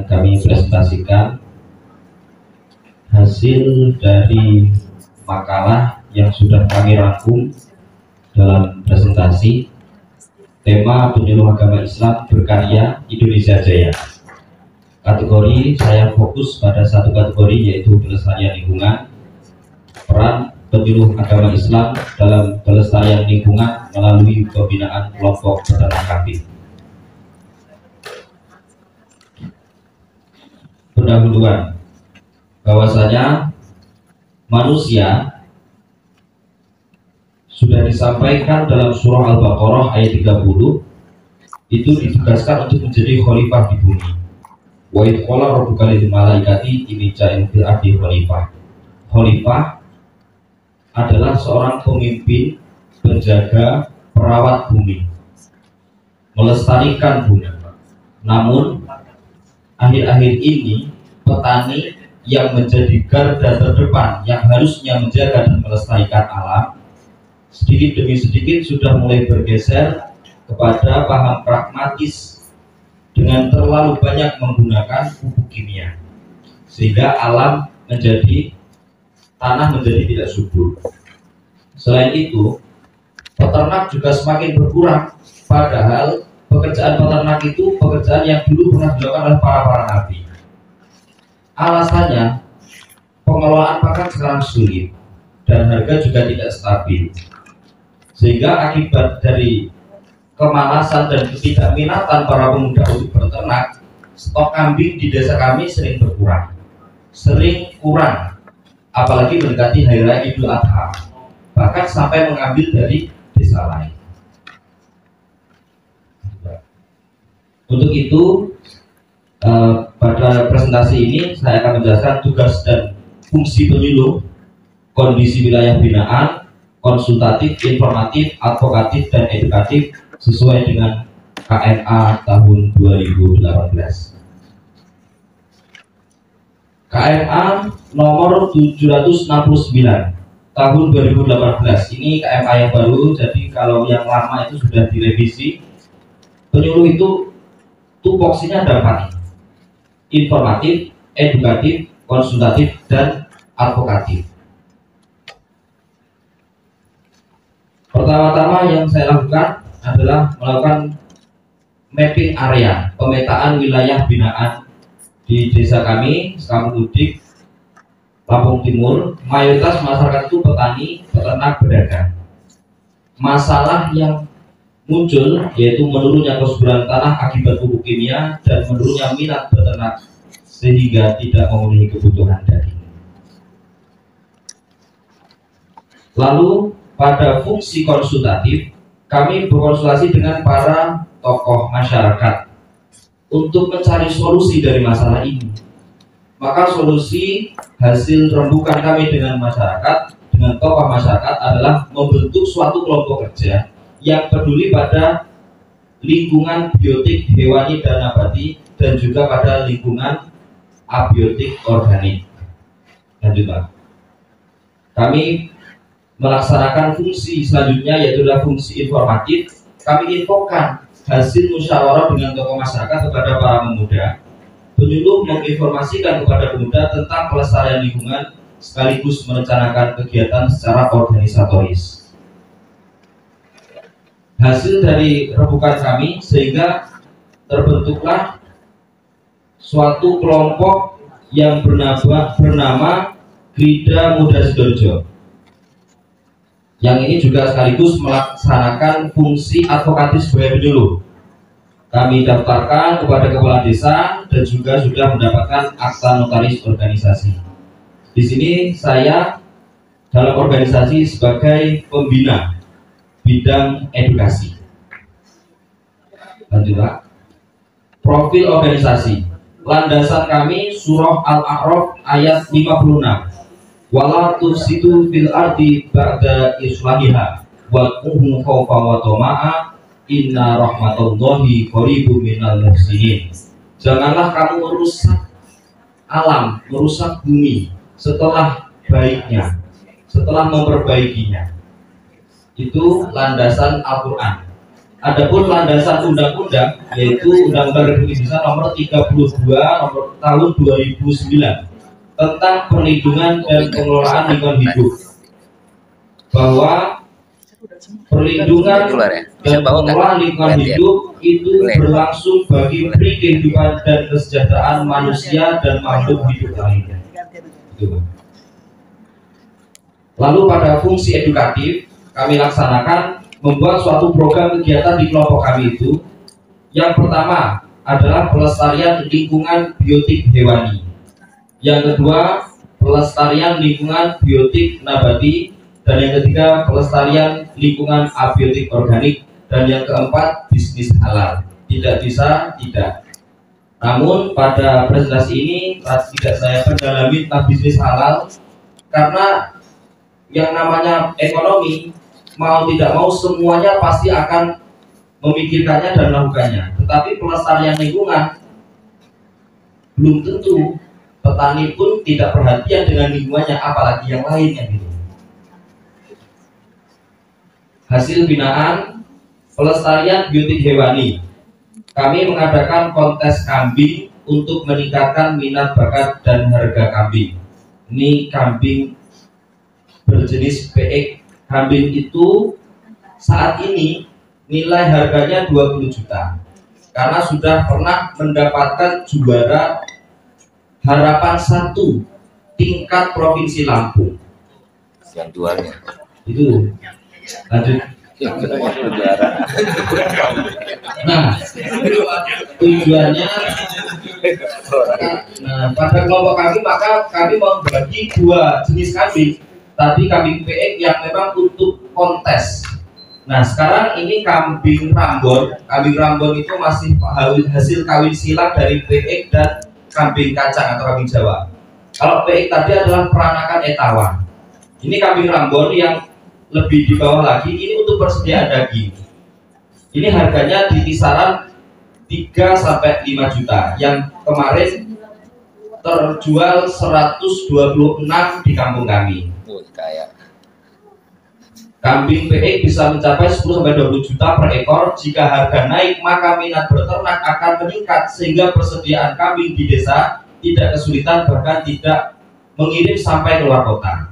kami presentasikan hasil dari makalah yang sudah kami rangkum dalam presentasi tema penyuluh agama Islam berkarya Indonesia Jaya. Kategori saya fokus pada satu kategori, yaitu pelestarian lingkungan. Peran penyuluh agama Islam dalam pelestarian lingkungan melalui pembinaan kelompok peternak kambing. Pendahuluan, bahwasanya manusia sudah disampaikan dalam surah Al-Baqarah ayat 30, itu ditugaskan untuk menjadi khalifah di bumi. Wa idh qala rabbuka lil malaikati inni ja'ilun fil ardi khalifah. Khalifah adalah seorang pemimpin, penjaga, perawat bumi, melestarikan bumi. Namun akhir-akhir ini petani yang menjadi garda terdepan yang harusnya menjaga dan melestarikan alam, sedikit demi sedikit sudah mulai bergeser kepada paham pragmatis dengan terlalu banyak menggunakan pupuk kimia, sehingga alam menjadi, tanah menjadi tidak subur. Selain itu, peternak juga semakin berkurang, padahal pekerjaan peternak itu pekerjaan yang dulu pernah dilakukan oleh para nabi. Alasannya, pengelolaan pakan sekarang sulit dan harga juga tidak stabil, sehingga akibat dari kemalasan dan ketidakminatan para pemuda untuk berternak, stok kambing di desa kami sering berkurang, sering kurang, apalagi mendekati hari raya Idul Adha, bahkan sampai mengambil dari desa lain. Untuk itu, pada presentasi ini saya akan menjelaskan tugas dan fungsi penyuluh, kondisi wilayah binaan, konsultatif, informatif, advokatif, dan edukatif sesuai dengan KMA tahun 2018. KMA nomor 769 tahun 2018. Ini KMA yang baru, jadi kalau yang lama itu sudah direvisi. Penyuluh itu tupoksinya ada 4: informatif, edukatif, konsultatif, dan advokatif. Pertama-tama yang saya lakukan adalah melakukan mapping area, pemetaan wilayah binaan di desa kami, Sekampung Udik, Lampung Timur. Mayoritas masyarakat itu petani, peternak, pedagang. Masalah yang muncul yaitu menurunnya kesuburan tanah akibat pupuk kimia dan menurunnya minat peternak sehingga tidak memenuhi kebutuhan daging. Lalu pada fungsi konsultatif, kami berkonsultasi dengan para tokoh masyarakat untuk mencari solusi dari masalah ini. Maka solusi hasil rembukan kami dengan masyarakat, dengan tokoh masyarakat adalah membentuk suatu kelompok kerja yang peduli pada lingkungan biotik hewani dan nabati dan juga pada lingkungan abiotik organik. Lanjut, kami melaksanakan fungsi selanjutnya, yaitu adalah fungsi informatif. Kami infokan hasil musyawarah dengan tokoh masyarakat kepada para pemuda. Penyuluh menginformasikan kepada pemuda tentang pelestarian lingkungan sekaligus merencanakan kegiatan secara organisatoris. Hasil dari rembukan kami sehingga terbentuklah suatu kelompok yang bernama Grida Muda Sidoarjo. Yang ini juga sekaligus melaksanakan fungsi advokatif sebagai penyuluh. Kami daftarkan kepada kepala desa dan juga sudah mendapatkan akta notaris organisasi. Di sini saya dalam organisasi sebagai pembina bidang edukasi. Lanjut, Pak. Profil organisasi. Landasan kami surah Al-A'raf ayat 56. Wala tufsidu fil ardi ba'da islahiha wa qum khawfa wa tama'a inna rahmatallahi qaribun minal muhsinin. Janganlah kamu merusak alam, merusak bumi setelah baiknya, setelah memperbaikinya. Itu landasan Al-Quran. Adapun landasan undang-undang yaitu Undang-Undang Republik Indonesia nomor 32 nomor tahun 2009 tentang perlindungan dan pengelolaan lingkungan hidup, bahwa perlindungan dan pengelolaan lingkungan hidup itu berlangsung bagi kehidupan dan kesejahteraan manusia dan makhluk hidup lainnya. Lalu pada fungsi edukatif kami laksanakan membuat suatu program kegiatan di kelompok kami itu. Yang pertama adalah pelestarian lingkungan biotik hewani. Yang kedua, pelestarian lingkungan biotik nabati. Dan yang ketiga, pelestarian lingkungan abiotik organik. Dan yang keempat, bisnis halal. Tidak bisa, tidak. Namun pada presentasi ini tidak saya pendalami tentang bisnis halal, karena yang namanya ekonomi, mau tidak mau semuanya pasti akan memikirkannya dan melakukannya. Tetapi pelestarian lingkungan belum tentu. Petani pun tidak perhatian dengan lingkungannya, apalagi yang lainnya gitu. Hasil binaan pelestarian biotik hewani. Kami mengadakan kontes kambing untuk meningkatkan minat bakat dan harga kambing. Ini kambing berjenis PX. Kambing itu saat ini nilai harganya 20 juta karena sudah pernah mendapatkan juara harapan 1 tingkat provinsi Lampung. Yang jualnya itu lanjut. Nah, tujuannya, pada kelompok kami maka kami membagi 2 jenis kambing. Tadi kambing PX yang memang untuk kontes. Nah sekarang ini kambing Rambon. Kambing Rambon itu masih hasil kawin silang dari PX dan kambing kacang atau kambing Jawa. Kalau PX tadi adalah peranakan etawa. Ini kambing Rambon yang lebih di bawah lagi, ini untuk persediaan daging. Ini harganya di kisaran 3-5 juta. Yang kemarin terjual 126 di kampung kami. Kambing PX bisa mencapai 10-20 juta per ekor. Jika harga naik, maka minat berternak akan meningkat sehingga persediaan kambing di desa tidak kesulitan, bahkan tidak mengirim sampai keluar kota.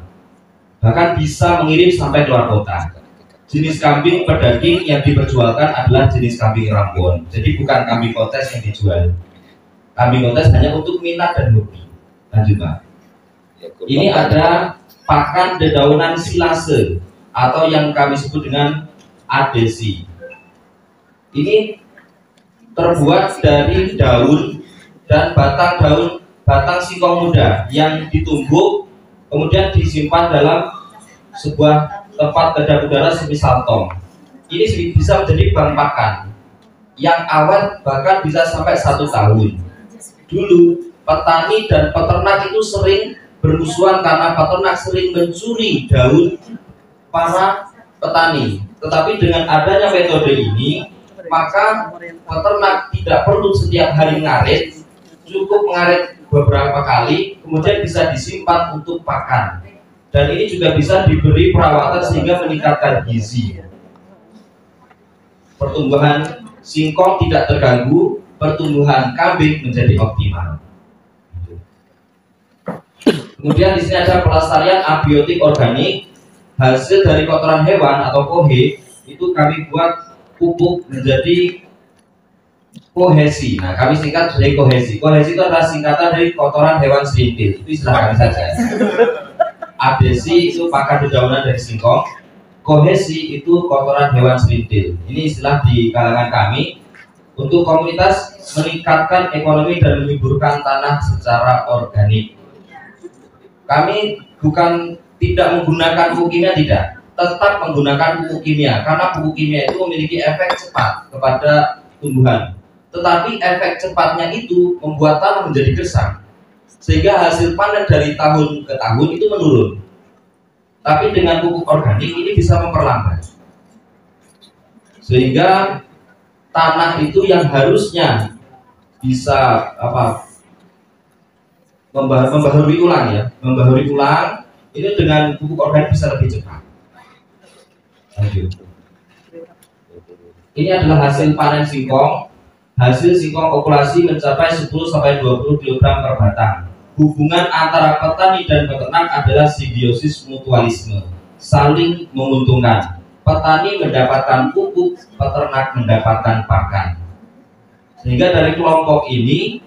Bahkan bisa mengirim sampai keluar kota. Jenis kambing pedaging yang diperjualkan adalah jenis kambing Rambon. Jadi bukan kambing kontes yang dijual. Kambing kontes hanya untuk minat dan hobi. Lanjut Pak. Ini ada pakan dedaunan silase atau yang kami sebut dengan adesi. Ini terbuat dari daun dan batang singkong muda yang ditumbuk kemudian disimpan dalam sebuah tempat kedap udara semisal tong. Ini bisa menjadi bahan pakan yang awet bahkan bisa sampai 1 tahun. Dulu petani dan peternak itu sering bermusuhan karena peternak sering mencuri daun para petani. Tetapi dengan adanya metode ini, maka peternak tidak perlu setiap hari ngarit, cukup mengarit beberapa kali, kemudian bisa disimpan untuk pakan. Dan ini juga bisa diberi perawatan sehingga meningkatkan gizi. Pertumbuhan singkong tidak terganggu, pertumbuhan kambing menjadi optimal. Kemudian di sini ada pelestarian abiotik organik. Hasil dari kotoran hewan atau kohe itu kami buat pupuk menjadi kohesi. Nah, kami singkat dari kohesi. Kohesi itu adalah singkatan dari kotoran hewan serintil. Itu istilah kami saja. Adesi itu pakan dedaunan dari singkong. Kohesi itu kotoran hewan serintil. Ini istilah di kalangan kami untuk komunitas meningkatkan ekonomi dan menyuburkan tanah secara organik. Kami bukan tidak menggunakan pupuk kimia, tidak, tetap menggunakan pupuk kimia karena pupuk kimia itu memiliki efek cepat kepada tumbuhan. Tetapi efek cepatnya itu membuat tanah menjadi gersang sehingga hasil panen dari tahun ke tahun itu menurun. Tapi dengan pupuk organik ini bisa memperlambat sehingga tanah itu yang harusnya bisa membaharui ulang ini dengan pupuk organik bisa lebih cepat. Lanjut. Ini adalah hasil panen singkong. Hasil singkong populasi mencapai 10-20 kg per batang. Hubungan antara petani dan peternak adalah simbiosis mutualisme, saling menguntungkan. Petani mendapatkan pupuk, peternak mendapatkan pakan. Sehingga dari kelompok ini,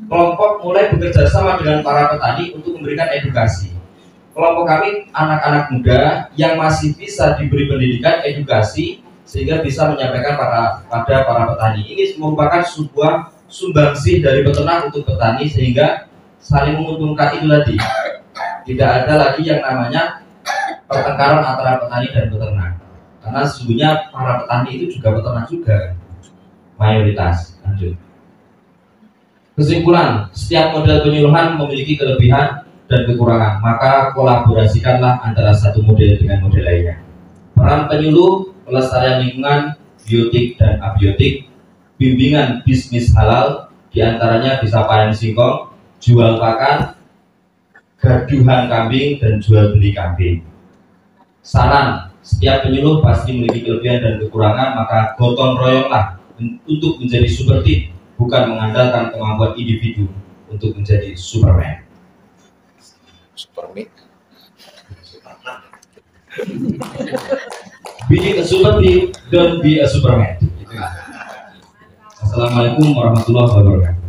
kelompok mulai bekerja sama dengan para petani untuk memberikan edukasi. Kelompok kami anak-anak muda yang masih bisa diberi pendidikan edukasi sehingga bisa menyampaikan pada para petani. Ini merupakan sebuah sumbangsih dari peternak untuk petani sehingga saling menguntungkan itu tadi. Tidak ada lagi yang namanya pertengkaran antara petani dan peternak. Karena sesungguhnya para petani itu juga peternak juga, mayoritas. Lanjut. Kesimpulan, setiap model penyuluhan memiliki kelebihan dan kekurangan, maka kolaborasikanlah antara satu model dengan model lainnya. Peran penyuluh, pelestarian lingkungan, biotik dan abiotik, bimbingan bisnis halal, diantaranya bisa panen singkong, jual pakan, gaduhan kambing, dan jual beli kambing. Saran, setiap penyuluh pasti memiliki kelebihan dan kekurangan, maka gotong royonglah untuk menjadi super team, bukan mengandalkan kemampuan individu untuk menjadi Superman. Superman. Being a super team, don't be a Superman. Assalamualaikum warahmatullahi wabarakatuh.